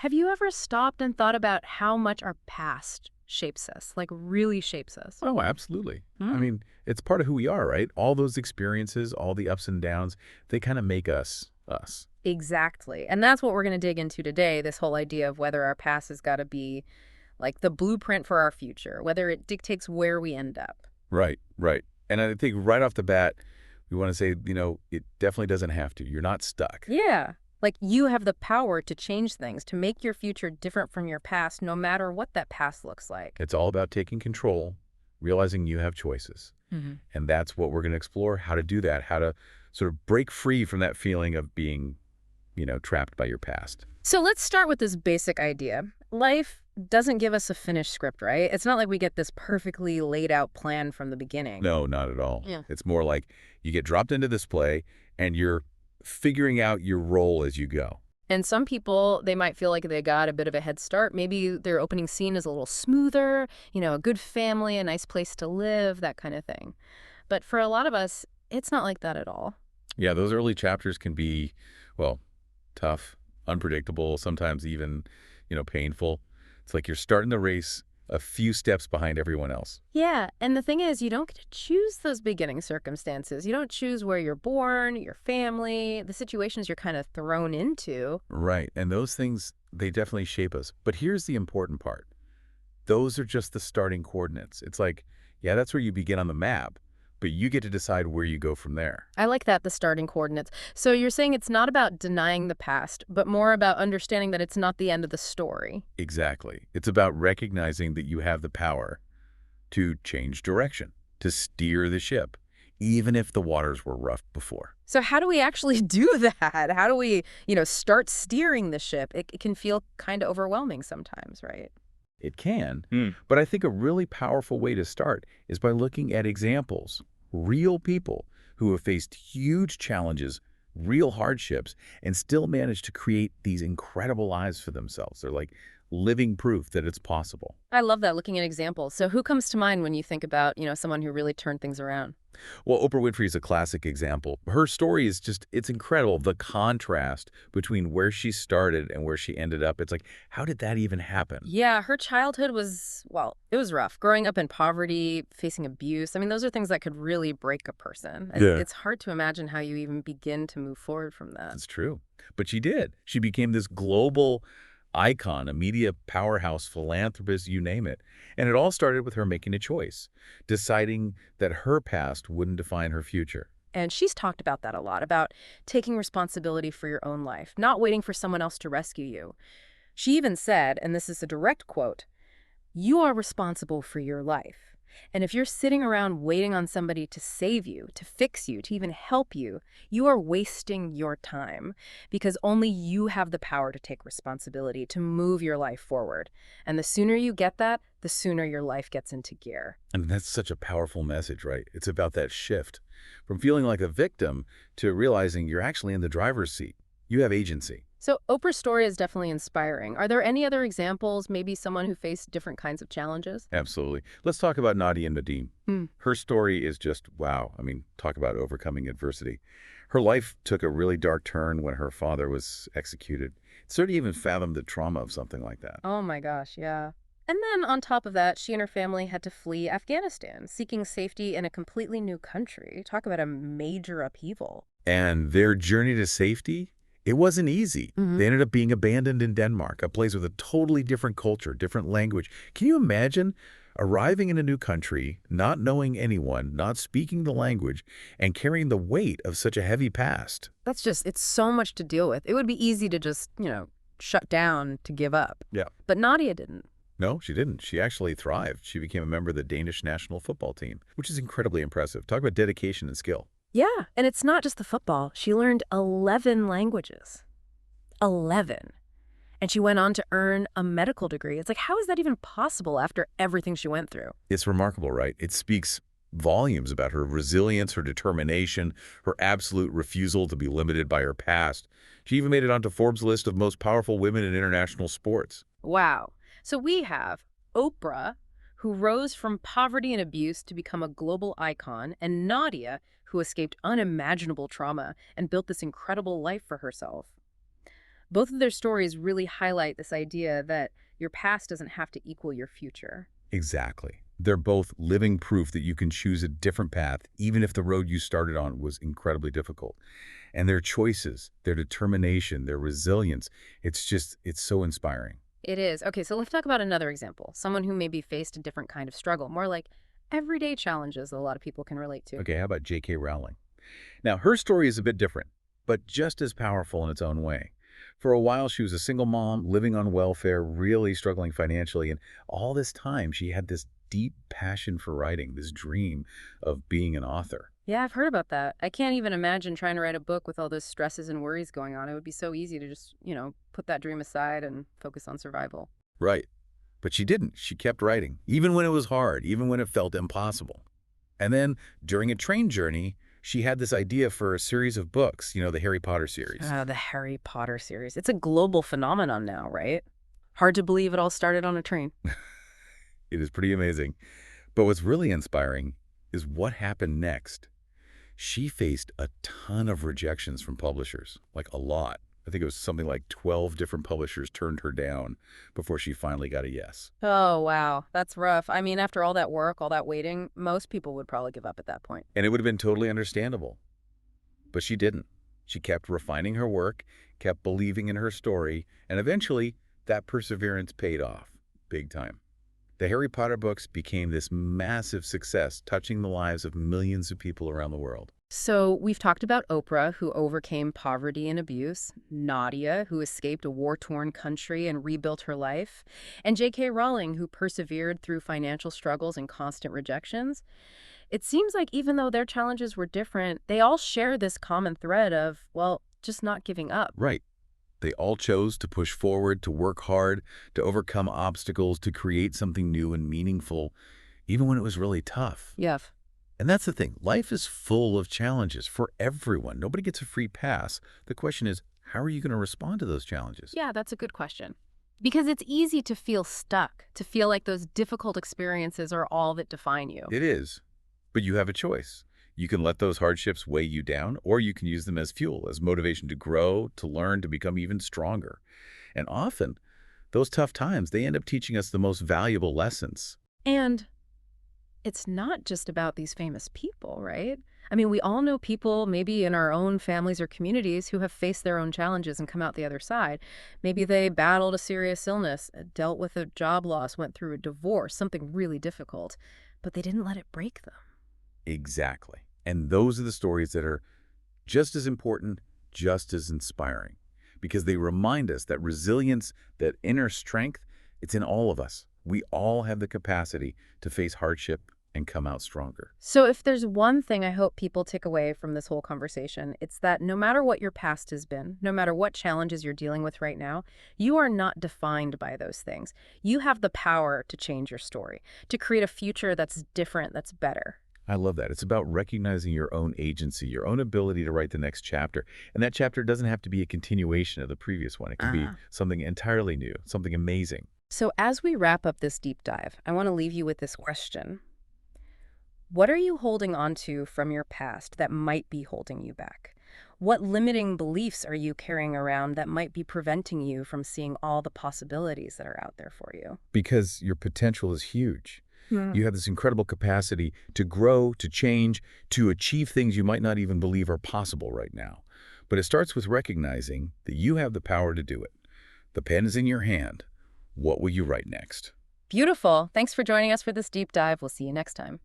Have you ever stopped and thought about how much our past shapes us, like really shapes us? Oh, absolutely. I Hmm. mean, it's part of who we are, right? All those experiences, all the ups and downs, they kind of make us us. Exactly. And that's what we're going to dig into today, this whole idea of whether our past has got to be like the blueprint for our future, whether it dictates where we end up. Right, right. And I think right off the bat, we want to say, it definitely doesn't have to. You're not stuck. Yeah. Like you have the power to change things, to make your future different from your past, no matter what that past looks like. It's all about taking control, realizing you have choices. Hmm. And that's what we're going to explore, how to do that, how to sort of break free from that feeling of being, trapped by your past. So let's start with this basic idea. Life doesn't give us a finished script, right? It's not like we get this perfectly laid out plan from the beginning. No, not at all. Yeah. It's more like you get dropped into this play and you're figuring out your role as you go. And some people, they might feel like they got a bit of a head start. Maybe their opening scene is a little smoother, a good family, a nice place to live, that kind of thing. But for a lot of us, it's not like that at all. Yeah, those early chapters can be, well, tough, unpredictable, sometimes even, painful. It's like you're starting the race a few steps behind everyone else. Yeah, and the thing is, you don't get to choose those beginning circumstances. You don't choose where you're born, your family, the situations you're kind of thrown into. Right. And those things, they definitely shape us. But here's the important part. Those are just the starting coordinates. It's like, yeah, that's where you begin on the map, but you get to decide where you go from there. I like that, the starting coordinates. So you're saying it's not about denying the past, but more about understanding that it's not the end of the story. Exactly. It's about recognizing that you have the power to change direction, to steer the ship, even if the waters were rough before. So how do we actually do that? How do we, start steering the ship? It can feel kind of overwhelming sometimes, right? It can, but I think a really powerful way to start is by looking at examples, real people who have faced huge challenges, real hardships, and still managed to create these incredible lives for themselves. They're like living proof that it's possible. I love that, looking at examples. So who comes to mind when you think about, someone who really turned things around? Well, Oprah Winfrey is a classic example. Her story is just, it's incredible. The contrast between where she started and where she ended up. It's like, how did that even happen? Yeah, her childhood was, well, it was rough. Growing up in poverty, facing abuse. I mean, those are things that could really break a person. Yeah. It's hard to imagine how you even begin to move forward from that. That's true. But she did. She became this global icon, a media powerhouse, philanthropist, you name it. And it all started with her making a choice, deciding that her past wouldn't define her future. And she's talked about that a lot, about taking responsibility for your own life, not waiting for someone else to rescue you. She even said, and this is a direct quote, "You are responsible for your life. And if you're sitting around waiting on somebody to save you, to fix you, to even help you, you are wasting your time because only you have the power to take responsibility, to move your life forward. And the sooner you get that, the sooner your life gets into gear." And that's such a powerful message, right? It's about that shift from feeling like a victim to realizing you're actually in the driver's seat. You have agency. So Oprah's story is definitely inspiring. Are there any other examples, maybe someone who faced different kinds of challenges? Absolutely. Let's talk about Nadia and Nadim. Hmm. Her story is just wow. I mean, talk about overcoming adversity. Her life took a really dark turn when her father was executed. It's hard to even fathom the trauma of something like that. Oh my gosh, yeah. And then on top of that, she and her family had to flee Afghanistan, seeking safety in a completely new country. Talk about a major upheaval. And their journey to safety, it wasn't easy. Hmm. They ended up being abandoned in Denmark, a place with a totally different culture, different language. Can you imagine arriving in a new country, not knowing anyone, not speaking the language, and carrying the weight of such a heavy past? It's so much to deal with. It would be easy to just, shut down, to give up. Yeah. But Nadia didn't. No, she didn't. She actually thrived. She became a member of the Danish national football team, which is incredibly impressive. Talk about dedication and skill. Yeah, and it's not just the football. She learned 11 languages. 11. And she went on to earn a medical degree. It's like, how is that even possible after everything she went through? It's remarkable, right? It speaks volumes about her resilience, her determination, her absolute refusal to be limited by her past. She even made it onto Forbes' list of most powerful women in international sports. Wow. So we have Oprah, who rose from poverty and abuse to become a global icon, and Nadia, who escaped unimaginable trauma and built this incredible life for herself. Both of their stories really highlight this idea that your past doesn't have to equal your future. Exactly. They're both living proof that you can choose a different path, even if the road you started on was incredibly difficult. And their choices, their determination, their resilience, it's so inspiring. It is. Okay, so let's talk about another example. Someone who maybe faced a different kind of struggle, more like everyday challenges that a lot of people can relate to. Okay, how about J.K. Rowling? Now, her story is a bit different, but just as powerful in its own way. For a while, she was a single mom, living on welfare, really struggling financially, and all this time, she had this deep passion for writing, this dream of being an author. Yeah, I've heard about that. I can't even imagine trying to write a book with all those stresses and worries going on. It would be so easy to just, put that dream aside and focus on survival. Right. But she didn't. She kept writing, even when it was hard, even when it felt impossible. And then, during a train journey, she had this idea for a series of books, the Harry Potter series. The Harry Potter series. It's a global phenomenon now, right? Hard to believe it all started on a train. It is pretty amazing. But what's really inspiring is what happened next. She faced a ton of rejections from publishers, like a lot. I think it was something like 12 different publishers turned her down before she finally got a yes. Oh, wow. That's rough. I mean, after all that work, all that waiting, most people would probably give up at that point. And it would have been totally understandable. But she didn't. She kept refining her work, kept believing in her story, and eventually that perseverance paid off, big time. The Harry Potter books became this massive success, touching the lives of millions of people around the world. So we've talked about Oprah, who overcame poverty and abuse, Nadia, who escaped a war-torn country and rebuilt her life, and J.K. Rowling, who persevered through financial struggles and constant rejections. It seems like even though their challenges were different, they all share this common thread of, well, just not giving up. Right. They all chose to push forward, to work hard, to overcome obstacles, to create something new and meaningful, even when it was really tough. Yeah. And that's the thing. Life is full of challenges for everyone. Nobody gets a free pass. The question is, how are you going to respond to those challenges? Yeah, that's a good question. Because it's easy to feel stuck, to feel like those difficult experiences are all that define you. It is. But you have a choice. You can let those hardships weigh you down, or you can use them as fuel, as motivation to grow, to learn, to become even stronger. And often, those tough times, they end up teaching us the most valuable lessons. And it's not just about these famous people, right? I mean, we all know people, maybe in our own families or communities, who have faced their own challenges and come out the other side. Maybe they battled a serious illness, dealt with a job loss, went through a divorce, something really difficult, but they didn't let it break them. Exactly. And those are the stories that are just as important, just as inspiring, because they remind us that resilience, that inner strength, it's in all of us. We all have the capacity to face hardship and come out stronger. So if there's one thing I hope people take away from this whole conversation, it's that no matter what your past has been, no matter what challenges you're dealing with right now, you are not defined by those things. You have the power to change your story, to create a future that's different, that's better. I love that. It's about recognizing your own agency, your own ability to write the next chapter. And that chapter doesn't have to be a continuation of the previous one. It can be something entirely new, something amazing. So as we wrap up this deep dive, I want to leave you with this question. What are you holding on to from your past that might be holding you back? What limiting beliefs are you carrying around that might be preventing you from seeing all the possibilities that are out there for you? Because your potential is huge. You have this incredible capacity to grow, to change, to achieve things you might not even believe are possible right now. But it starts with recognizing that you have the power to do it. The pen is in your hand. What will you write next? Beautiful. Thanks for joining us for this deep dive. We'll see you next time.